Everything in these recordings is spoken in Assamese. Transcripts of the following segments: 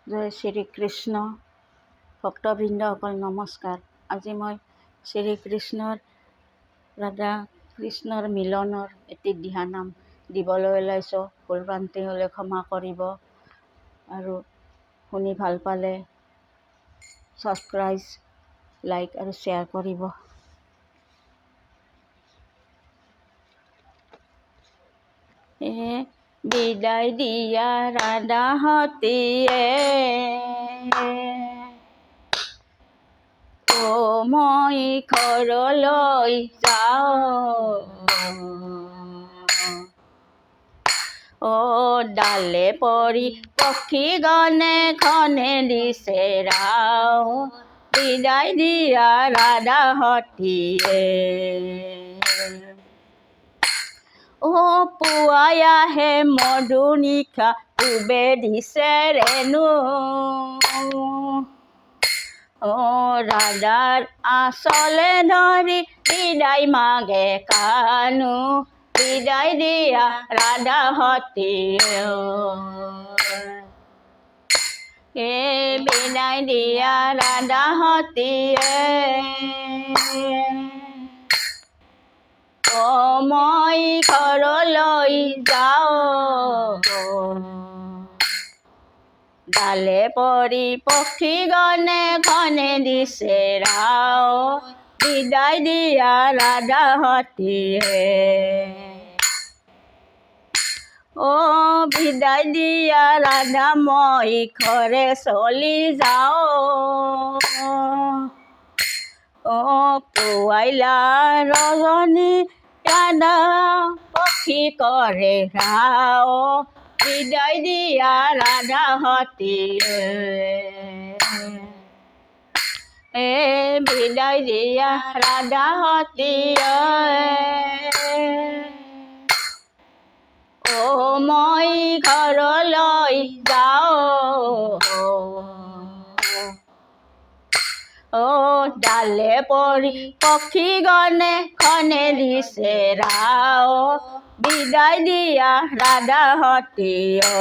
জয় শ্ৰীকৃষ্ণ ভক্তবৃন্দসকল নমস্কাৰ। আজি মই শ্ৰীকৃষ্ণৰ ৰাধা কৃষ্ণৰ মিলনৰ এটি দিহানাম দিবলৈ ওলাইছোঁ। ভুল ভ্ৰান্তি হ'লে ক্ষমা কৰিব আৰু শুনি ভাল পালে ছাবস্ক্ৰাইব, লাইক আৰু শ্বেয়াৰ কৰিব। বিদায় দিয়া ৰাধাহঁতীয়ে মই ঘৰলৈ যাওঁ। ডালে পৰি পক্ষী গণে খনে দিছে ৰাও, বিদায় দিয়া ৰাধাহঁতীয়ে। পুৱাই আহে মধু নিশা পূবে দিছে ৰেণু, ৰাধাৰ আঁচলে ধৰি বিদায় মাগে কানু, বিদায় দিয়া ৰাধাহঁতীয়ে। বিদায় দিয়া ৰাধাহঁতীয়ে মই ঘৰলৈ যাওঁ। ডালে পৰি পক্ষী গণে খনে দিছে ৰাও, বিদায় দিয়া ৰাধাহঁতীয়ে। বিদায় দিয়া ৰাধা মই ঘৰে চলি যাওঁ। পুৱাইলা ৰজনী ৰাধা পক্ষী কৰে ৰাও, বিদায় দিয়া ৰাধাহঁতীয়ে। বিদায় দিয়া ৰাধাহঁতীয়ে মই ঘৰলৈ যাওঁ। ডালে পৰি পক্ষী গণে খনে দিছে ৰাও, বিদায় দিয়া ৰাধাহঁতীয়ে।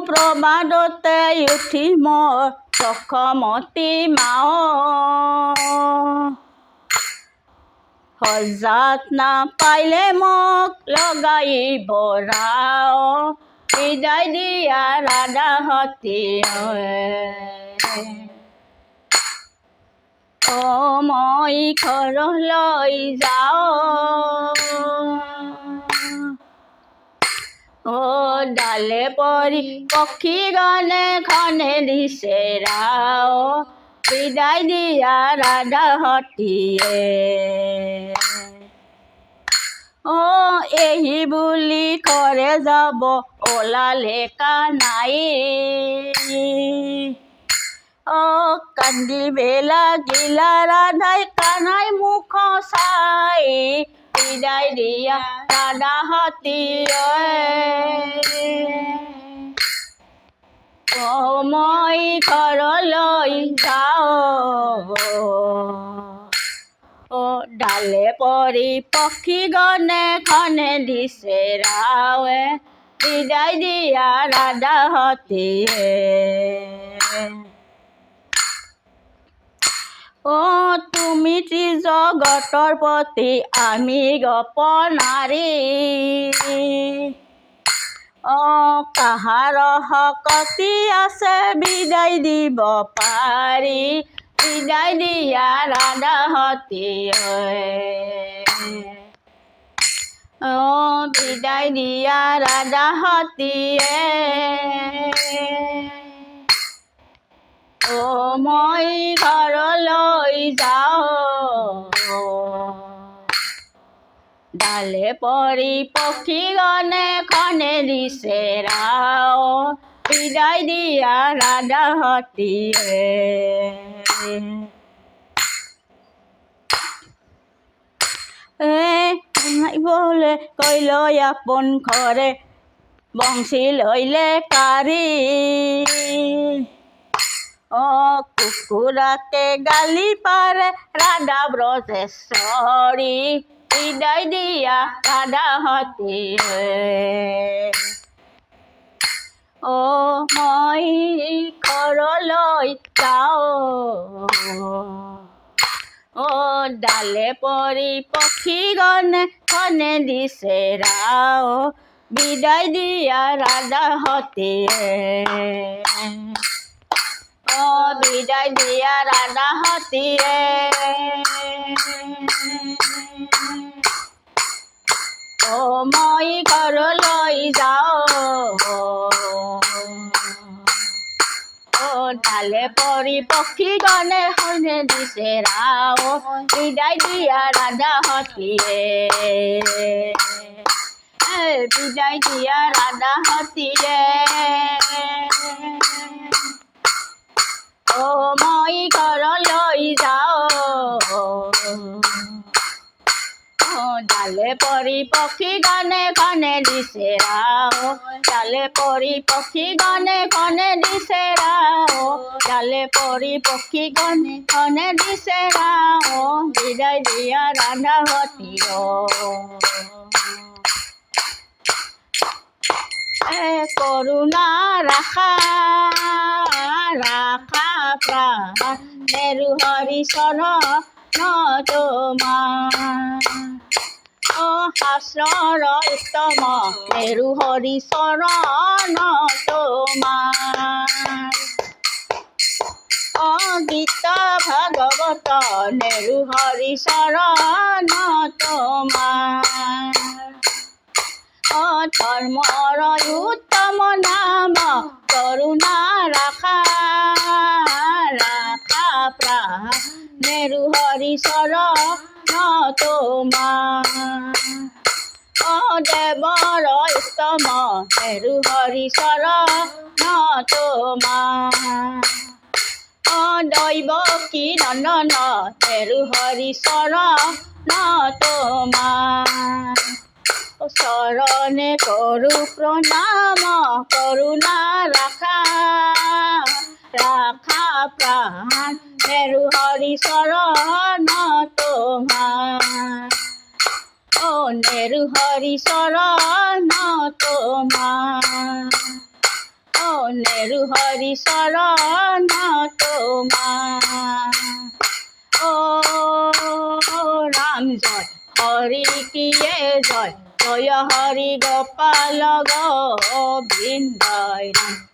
প্ৰবাদতে উঠি মোৰ চখমতী মাও, হজাত নাপাইলে মোক লগাইব ৰাও, বিদায় দিয়া ৰাধাহঁতীয়ে। মই ঘৰলৈ যাওঁ। ডালে পৰি পক্ষী গণে খনে দিছে ৰাও, বিদায় দিয়া ৰাধাহঁতীয়ে। এই বুলি ঘৰে যাব ওলালে কানাই, কান্দিবে লাগিলা ৰাধাই কানাই মুখ চাই, বিদায় দিয়া ৰাধাহঁতীয়ে। মই ঘৰলৈ যাওঁ। ডালে পৰি পক্ষী গণে খনে দিছে ৰাৱে, বিদায় দিয়া ৰাধাহঁতীয়ে। তুমি ত্ৰিজগতৰ পতি আমি গোপনাৰী, কাহাৰ শকতি আছে বিদায় দিব পাৰি, বিদায় দিয়া ৰাধাহঁতীয়ে। বিদায় দিয়া ৰাধাহঁতীয়ে মই ঘৰলৈ যাওঁ। ডালে পৰি পক্ষী গণে খনে দিছে ৰাও, বিদায় দিয়া ৰাধাহঁতীয়ে। বোলে কৈলৈ আপোন ঘৰে বংশী লৈলে কাঢ়ি, কুকুৰাকে গালি পাৰে ৰাধা ব্ৰজেশ্বৰী, বিদায় দিয়া ৰাধা হতে ও মই ঘৰলৈ যাওঁ ও ডালে পৰি পক্ষীগণে খনে দিছে ৰাও বিদায় দিয়া ৰাধা হতে ও বিদায় দিয়া ৰাধা হতিয়ে ও মই ঘৰলৈ যাওঁ ও ডালে পৰি পক্ষীগণে খনে দিছে ৰাও বিদায় দিয়া ৰাধা হতিয়ে বিদায় দিয়া ৰাধা হতিয়ে ও মই ঘৰলৈ যাওঁ ডালে পৰি পক্ষীগণে খনে দিছে ৰাও ডালে পৰি পক্ষীগণে খনে দিছে ৰাও ডালে পৰি পক্ষীগণে খনে দিছে ৰাও বিদায় দিয়া ৰাধা হতিয় করুণা রাখা রাখা প্রাণ মেরু হরিশন তোমার ও হাসর উত্তম মেরু হরিশরণ তোমার ও গীত ভাগবত মেরু হরিশরণ তোমার ও ধর্মর উত্তম নাম করুণা রাখা রাখা প্রাণ মেরু হরিশর তোমার ও দেবর উত্তম মেরু হরিশর তোমার ও দৈব কি নন্দন মেরু হরিশর তোমার চরণে করু প্রণাম করুণা রাখা রাখা প্রাণ মেরু হরিশরণ তোমার ও মেরু হরিশরণ তোমার ও মেরু হরিশরণ তোমার ও রাম জয় হরি কিয়ে জয় জয় হরি গোপাল গোবিন্দ রাম।